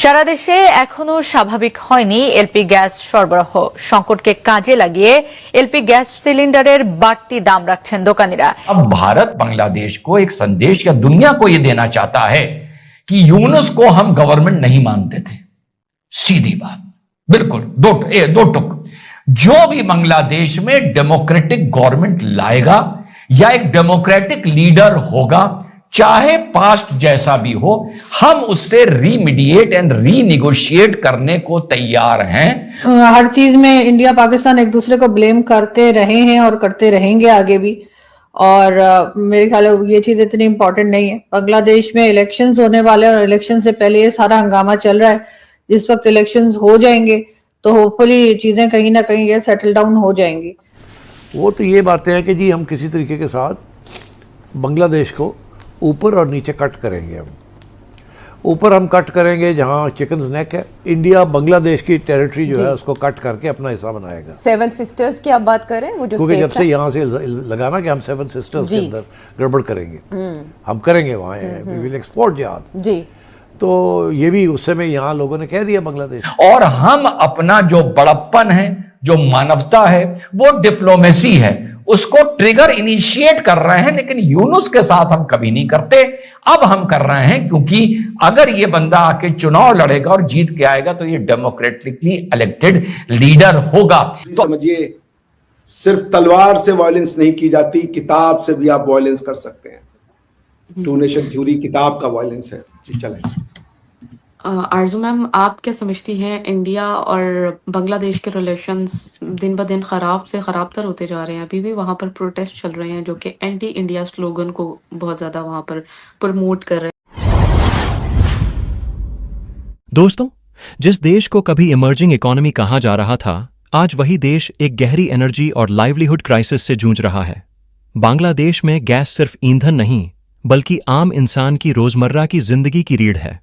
সারা দেশে এখনো স্বাভাবিক হয়নি এলপি গ্যাস সরবরাহ। সংকটকে কাজে লাগিয়ে এলপি গ্যাস সিলিন্ডারের বাড়তি দাম রাখছেন দোকানিরা। अब भारत बांग्लादेश को एक संदेश या दुनिया को यह देना चाहता है कि यूनुस को हम गवर्नमेंट नहीं मानते थे। सीधी बात, बिल्कुल दो टुक। जो भी बांग्लादेश में डेमोक्रेटिक गवर्नमेंट लाएगा या एक डेमोक्रेटिक लीडर होगा, चाहे पास्ट जैसा भी हो, हम उससे रीमीडिएट एंड रीनिगोशिएट करने को तैयार हैं। हर चीज में इंडिया पाकिस्तान एक दूसरे को ब्लेम करते रहे हैं और करते रहेंगे आगे भी। और मेरे ख्याल में ये चीज इतनी इंपॉर्टेंट नहीं है। बांग्लादेश में इलेक्शंस होने वाले हैं और इलेक्शन से पहले ये सारा हंगामा चल रहा है। जिस वक्त इलेक्शंस हो जाएंगे तो होपफुली ये चीजें कहीं ना कहीं ये सेटल डाउन हो जाएंगी। वो तो ये बातें हैं कि जी हम किसी तरीके के साथ बांग्लादेश को ऊपर और नीचे कट करेंगे। हम ऊपर हम कट करेंगे जहां चिकन नेक है, इंडिया बांग्लादेश की टेरिटरी जो है उसको कट करके अपना हिस्सा बनाएगा। सेवन सिस्टर्स की आप बात करें, वो जो क्योंकि जब से यहाँ से लगाना कि हम सेवन सिस्टर्स के अंदर गड़बड़ करेंगे, हम करेंगे वहाँ वी विल एक्सपोर्ट जिहाद जी। तो ये भी उस समय यहाँ लोगों ने कह दिया बांग्लादेश। और हम अपना जो बड़प्पन है, जो मानवता है, वो डिप्लोमेसी है, उसको ट्रिगर इनिशिएट कर रहे हैं। लेकिन यूनुस के साथ हम कभी नहीं करते, अब हम कर रहे हैं क्योंकि अगर ये बंदा आके चुनाव लड़ेगा और जीत के आएगा तो ये डेमोक्रेटिकली इलेक्टेड लीडर होगा। तो समझिए, सिर्फ तलवार से वायलेंस नहीं की जाती, किताब से भी आप वायलेंस कर सकते हैं। टू नेशन थ्योरी किताब का वायलेंस है जी। चलें आरजू मैम, आप क्या समझती हैं इंडिया और बांग्लादेश के रिलेशंस दिन ब दिन खराब से खराबतर होते जा रहे हैं। अभी भी वहाँ पर प्रोटेस्ट चल रहे हैं जो कि एंटी इंडिया स्लोगन को बहुत ज़्यादा वहाँ पर प्रमोट कर रहे हैं। दोस्तों, जिस देश को कभी इमर्जिंग इकोनॉमी कहा जा रहा था, आज वही देश एक गहरी एनर्जी और लाइवलीहुड क्राइसिस से जूझ रहा है। बांग्लादेश में गैस सिर्फ ईंधन नहीं बल्कि आम इंसान की रोजमर्रा की जिंदगी की रीढ़ है।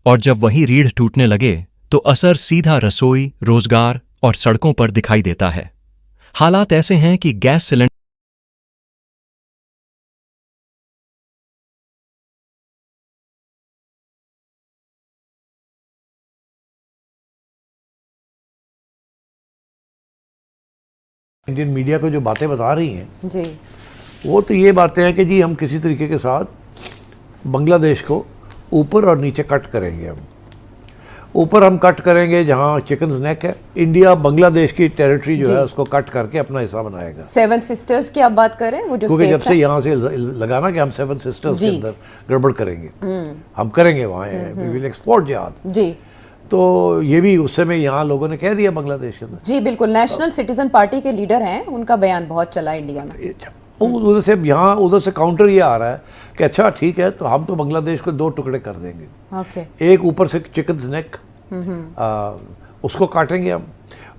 और जब वही रीढ़ टूटने लगे तो असर सीधा रसोई, रोजगार और सड़कों पर दिखाई देता है। हालात ऐसे हैं कि गैस सिलेंडर इंडियन मीडिया को जो बातें बता रही हैं जी, वो तो ये बातें हैं कि जी हम किसी तरीके के साथ बांग्लादेश को ऊपर और नीचे कट करेंगे। हम ऊपर हम कट करेंगे जहां चिकन नेक है, इंडिया बांग्लादेश की टेरिटरी जो है उसको कट करके अपना हिस्सा बनाएगा। सेवन सिस्टर्स की आप बात करें, वो जो क्योंकि जब से यहाँ से लगाना कि हम सेवन सिस्टर्स के अंदर गड़बड़ करेंगे, हम करेंगे वहाँ वी विल एक्सपोर्ट जिहाद जी। तो ये भी उस समय यहाँ लोगों ने कह दिया बांग्लादेश के अंदर। जी बिल्कुल, नेशनल सिटीजन पार्टी के लीडर हैं, उनका बयान बहुत चला इंडिया में। उधर से यहाँ उधर से काउंटर ये आ रहा है कि अच्छा ठीक है, तो हम तो बांग्लादेश को दो टुकड़े कर देंगे। एक ऊपर से चिकन नेक उसको काटेंगे हम,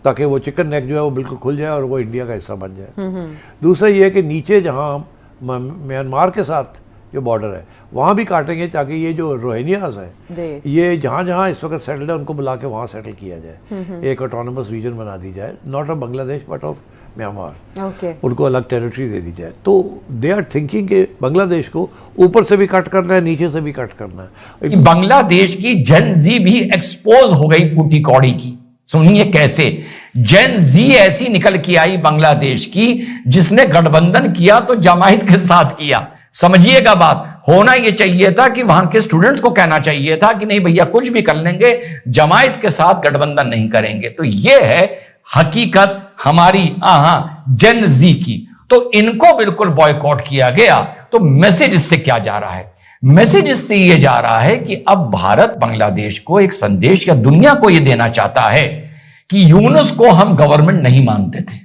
ताकि वो चिकन नेक जो है वो बिल्कुल खुल जाए और वो इंडिया का हिस्सा बन जाए। दूसरा ये है कि नीचे जहाँ म्यांमार के साथ जो बॉर्डर है वहाँ भी काटेंगे, ताकि ये जो रोहिंग्यास है ये जहाँ जहाँ इस वक्त सेटल्ड है उनको बुला के वहाँ सेटल किया जाए। एक ऑटोनमस रीजन बना दी जाए, not of Bangladesh but of Myanmar. उनको अलग टेरिटरी दे दी जाए। तो दे आर थिंकिंग कि बांग्लादेश को ऊपर से भी कट करना है, नीचे से भी कट करना है। बांग्लादेश की जेन जी भी एक्सपोज हो गई फूटी कौड़ी की। सुनिए कैसे जेन जी ऐसी निकल के आई बांग्लादेश की, जिसने गठबंधन किया तो जमायत के साथ किया। समझिएगा बात, होना यह चाहिए था कि वहां के स्टूडेंट्स को कहना चाहिए था कि नहीं भैया कुछ भी कर लेंगे, जमायत के साथ गठबंधन नहीं करेंगे। तो यह है हकीकत हमारी जेन जी की। तो इनको बिल्कुल बॉयकॉट किया गया। तो मैसेज इससे क्या जा रहा है? मैसेज इससे यह जा रहा है कि अब भारत बांग्लादेश को एक संदेश या दुनिया को यह देना चाहता है कि यूनुस को हम गवर्नमेंट नहीं मानते थे।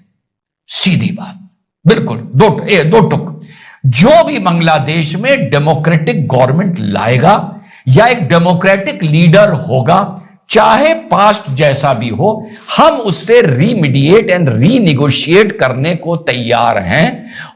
सीधी बात, बिल्कुल दो टुक। जो भी बांग्लादेश में डेमोक्रेटिक गवर्नमेंट लाएगा या एक डेमोक्रेटिक लीडर होगा, चाहे पास्ट जैसा भी हो, हम उससे रीमीडिएट एंड रीनिगोशिएट करने को तैयार हैं।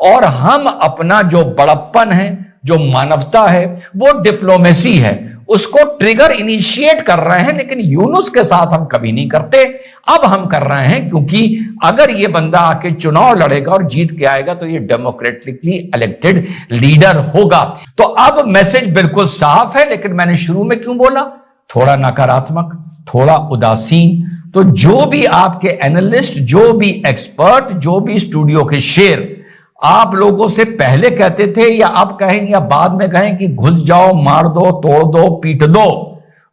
और हम अपना जो बड़प्पन है, जो मानवता है, वो डिप्लोमेसी है, उसको ट्रिगर इनिशिएट कर रहे हैं। लेकिन यूनुस के साथ हम कभी नहीं करते, अब हम कर रहे हैं क्योंकि अगर ये बंदा आके चुनाव लड़ेगा और जीत के आएगा तो ये डेमोक्रेटिकली इलेक्टेड लीडर होगा। तो अब मैसेज बिल्कुल साफ है। लेकिन मैंने शुरू में क्यों बोला, थोड़ा नकारात्मक, थोड़ा उदासीन। तो जो भी आपके एनालिस्ट, जो भी एक्सपर्ट, जो भी स्टूडियो के शेर आप लोगों से पहले कहते थे या अब कहें या बाद में कहें कि घुस जाओ, मार दो, तोड़ दो, पीट दो,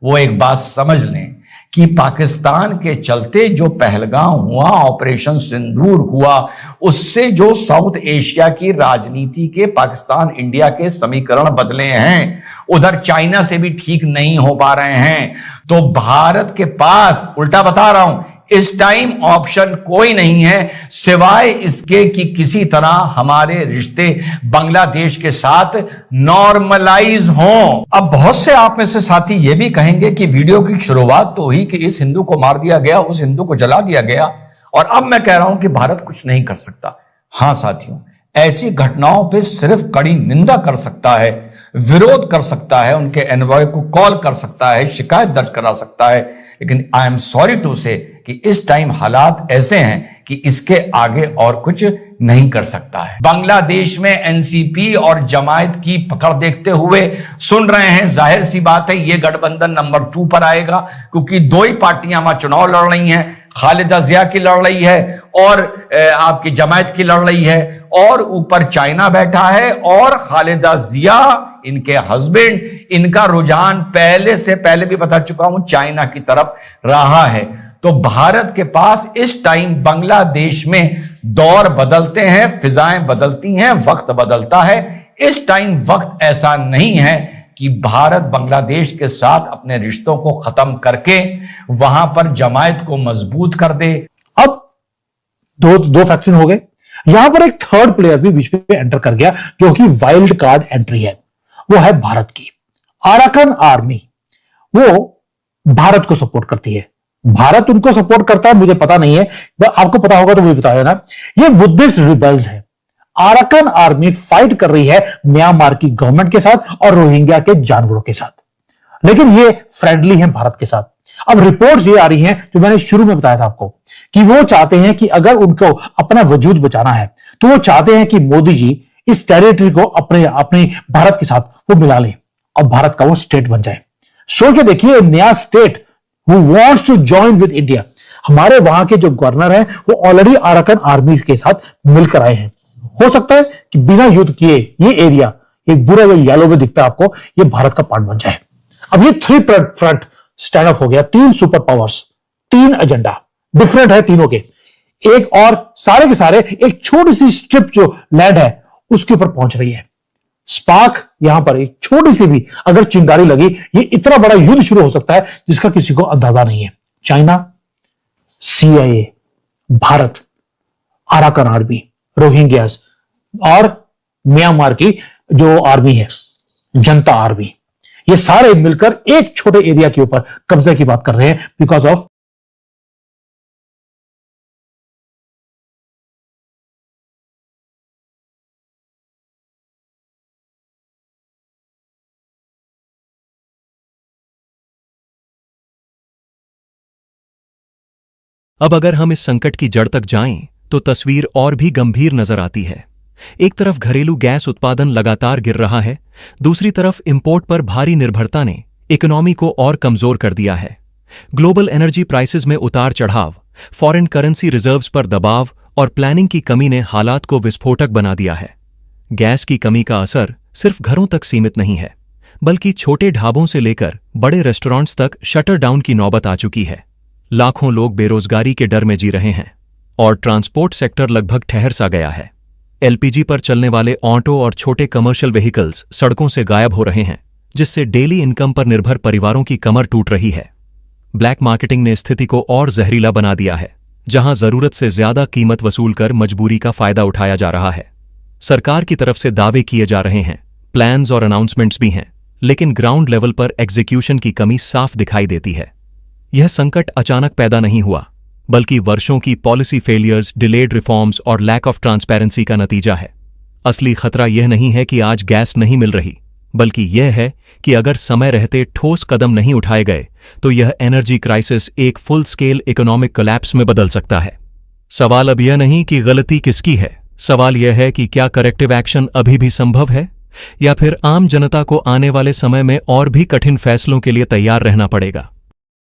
वो एक बात समझ लें कि पाकिस्तान के चलते जो पहलगाम हुआ, ऑपरेशन सिंदूर हुआ, उससे जो साउथ एशिया की राजनीति के पाकिस्तान इंडिया के समीकरण बदले हैं, उधर चाइना से भी ठीक नहीं हो पा रहे हैं। तो भारत के पास, उल्टा बता रहा हूं, इस टाइम ऑप्शन कोई नहीं है सिवाय इसके कि किसी तरह हमारे रिश्ते बांग्लादेश के साथ नॉर्मलाइज हों। अब बहुत से आप में से साथी ये भी कहेंगे कि वीडियो की शुरुआत तो हुई कि इस हिंदू को मार दिया गया, उस हिंदू को जला दिया गया, और अब मैं कह रहा हूं कि भारत कुछ नहीं कर सकता। हां साथियों, ऐसी घटनाओं पर सिर्फ कड़ी निंदा कर सकता है, विरोध कर सकता है, उनके एनवॉय को कॉल कर सकता है, शिकायत दर्ज करा सकता है, लेकिन आई एम सॉरी टू से कि इस टाइम हालात ऐसे हैं कि इसके आगे और कुछ नहीं कर सकता है। बांग्लादेश में एनसीपी और जमायत की पकड़ देखते हुए सुन रहे हैं, जाहिर सी बात है ये गठबंधन नंबर 2 पर आएगा, क्योंकि दो ही पार्टियां वहां चुनाव लड़ रही हैं, खालिदा जिया की लड़ रही है और आपकी जमायत की लड़ रही है, और ऊपर चाइना बैठा है, और खालिदा जिया, इनके हस्बैंड, इनका रुझान पहले से पहले भी बता चुका हूं चाइना की तरफ रहा है। तो भारत के पास इस टाइम बांग्लादेश में दौर बदलते हैं, फिजाएं बदलती हैं, वक्त बदलता है। इस टाइम वक्त ऐसा नहीं है कि भारत बांग्लादेश के साथ अपने रिश्तों को खत्म करके वहां पर जमायत को मजबूत कर दे। अब दो फैक्शन हो गए, यहां पर एक थर्ड प्लेयर भी बीच में एंटर कर गया, जो कि वाइल्ड कार्ड एंट्री है, वो है भारत की अराकान आर्मी। वो भारत को सपोर्ट करती है, भारत उनको सपोर्ट करता है, मुझे पता नहीं है, आपको पता होगा तो मुझे बता देना। ये बुद्धिस्ट रिबेल्स है। अराकान आर्मी फाइट कर रही है म्यांमार की गवर्नमेंट के साथ और रोहिंग्या के जानवरों के साथ, लेकिन ये फ्रेंडली है भारत के साथ। अब रिपोर्ट्स ये आ रही हैं, जो मैंने शुरू में बताया था आपको, कि वो चाहते हैं कि अगर उनको अपना वजूद बचाना है तो वो चाहते हैं कि मोदी जी इस टेरिटरी को अपने भारत के साथ वो मिला लें और भारत का वो स्टेट बन जाए। सोच के देखिए, नया state who wants to join with India। हमारे वहां के जो गवर्नर हैं वो ऑलरेडी अराकान आर्मी के साथ मिलकर आए हैं। हो सकता है कि बिना युद्ध किए ये एरिया एक बुरे हुए येलो में दिखता है आपको, ये भारत का पार्ट बन जाए। अब ये 3 फ्रंट स्टैंड ऑफ हो गया, 3 सुपर पावर्स, 3 एजेंडा डिफरेंट है तीनों के, एक और सारे के सारे एक छोटी सी स्ट्रिप जो लैंड है उसके ऊपर पहुंच रही है। स्पार्क यहां पर एक छोटी सी भी अगर चिंगारी लगी, ये इतना बड़ा युद्ध शुरू हो सकता है जिसका किसी को अंदाजा नहीं है। China, CIA, Bharat, Arakan army, Rohingyas और म्यांमार की जो आर्मी है, जनता आर्मी, ये सारे मिलकर एक छोटे एरिया के ऊपर कब्जे की बात कर रहे हैं बिकॉज ऑफ अब अगर हम इस संकट की जड़ तक जाएं तो तस्वीर और भी गंभीर नजर आती है। एक तरफ घरेलू गैस उत्पादन लगातार गिर रहा है, दूसरी तरफ इंपोर्ट पर भारी निर्भरता ने इकोनॉमी को और कमजोर कर दिया है। ग्लोबल एनर्जी प्राइसेस में उतार चढ़ाव, फॉरेन करेंसी रिजर्व्स पर दबाव और प्लानिंग की कमी ने हालात को विस्फोटक बना दिया है। गैस की कमी का असर सिर्फ घरों तक सीमित नहीं है, बल्कि छोटे ढाबों से लेकर बड़े रेस्टोरेंट्स तक शटर डाउन की नौबत आ चुकी है। लाखों लोग बेरोजगारी के डर में जी रहे हैं और ट्रांसपोर्ट सेक्टर लगभग ठहर सा गया है। LPG पर चलने वाले ऑटो और छोटे कमर्शियल व्हीकल्स सड़कों से गायब हो रहे हैं, जिससे डेली इनकम पर निर्भर परिवारों की कमर टूट रही है। ब्लैक मार्केटिंग ने स्थिति को और जहरीला बना दिया है, जहां जरूरत से ज्यादा कीमत वसूल कर मजबूरी का फायदा उठाया जा रहा है। सरकार की तरफ से दावे किए जा रहे हैं, प्लान्स और अनाउंसमेंट्स भी हैं, लेकिन ग्राउंड लेवल पर एग्जीक्यूशन की कमी साफ दिखाई देती है। यह संकट अचानक पैदा नहीं हुआ, बल्कि वर्षों की पॉलिसी फेलियर्स, डिलेड रिफॉर्म्स और लैक ऑफ ट्रांसपेरेंसी का नतीजा है। असली खतरा यह नहीं है कि आज गैस नहीं मिल रही, बल्कि यह है कि अगर समय रहते ठोस कदम नहीं उठाए गए तो यह एनर्जी क्राइसिस एक फुल स्केल इकोनॉमिक कोलैप्स में बदल सकता है। सवाल अब यह नहीं कि गलती किसकी है, सवाल यह है कि क्या करेक्टिव एक्शन अभी भी संभव है। या फिर आम जनता को आने वाले समय में और भी कठिन फैसलों के लिए तैयार रहना पड़ेगा?